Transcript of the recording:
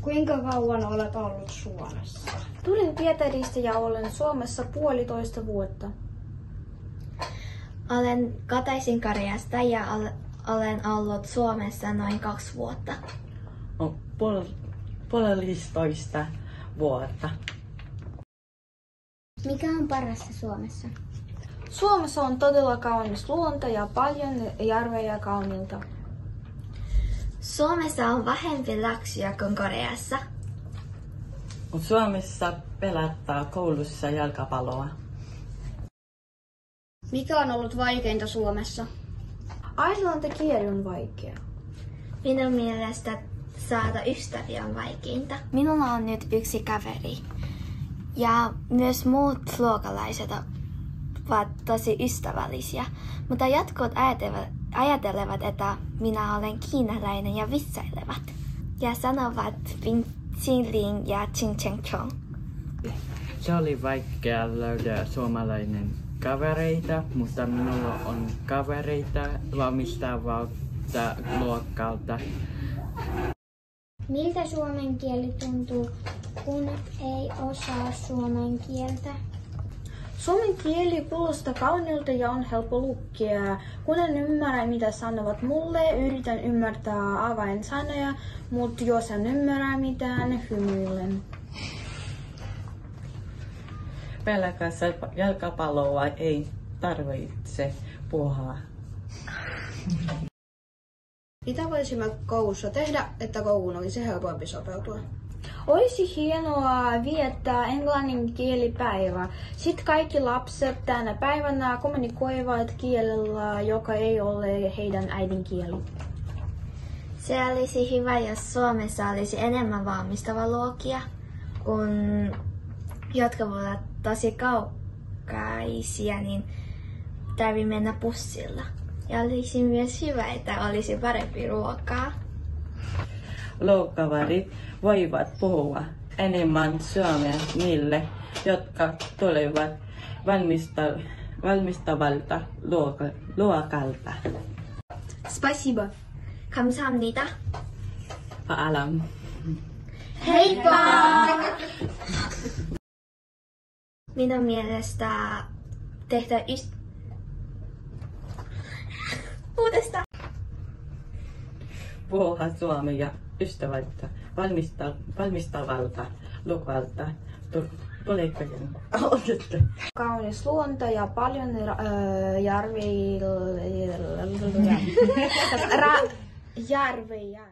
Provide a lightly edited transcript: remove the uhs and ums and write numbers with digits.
Kuinka kauan olet ollut Suomessa? Tulin Pietarista ja olen Suomessa 1,5 vuotta. Olen kotoisin Koreasta ja olen ollut Suomessa noin 2 vuotta. On puolitoista vuotta. Mikä on parasta Suomessa? Suomessa on todella kaunis luonto ja paljon järvejä kaunilta. Suomessa on vähempi läksyjä kuin Koreassa. Suomessa pelataan koulussa jalkapalloa. Mikä on ollut vaikeinta Suomessa? Islannin on vaikea. Minun mielestä saada ystäviä on vaikeinta. Minulla on nyt yksi kaveri. Ja myös muut luokalaiset ovat tosi ystävällisiä. Mutta jotkut ajattelevat, että minä olen kiinalainen ja vitsailevat. Ja sanovat Xing ja Ching Cheng Chong. Se oli vaikea löydä suomalainen kavereita, mutta minulla on kavereita valmistavalta luokalta. Miltä suomen kieli tuntuu, kun ei osaa suomen kieltä? Suomen kieli kuulostaa kauniilta ja on helppo lukea. Kun en ymmärrä, mitä sanovat mulle, yritän ymmärtää avainsanoja, mutta jos en ymmärrä mitään, hymyilen. Pelkässä jalkapalloa ei tarvitse puhua. Mitä voisimme koulussa tehdä, että kouluun olisi helpompi sopeutua? Olisi hienoa viettää englannin kielipäivä. Sitten kaikki lapset tänä päivänä kommunikoivat kielellä, joka ei ole heidän äidinkieli. Se olisi hyvä, jos Suomessa olisi enemmän valmistava luokia, kun jotka voivat tosi kaukaisia, niin tarvii mennä bussilla. Ja olisi myös hyvä, että olisi parempi ruokaa. Luokkavarit voivat puhua enemmän suomea niille, jotka tulevat valmistavalta luokalta. Spasibo. 감사합니다. Paalam. Heippa! Minun mielestä tehdä uudestaan. Puhua suomea ystävältä valmistavalta luokalta. Tuleeko Kaunis luonto ja paljon järviä.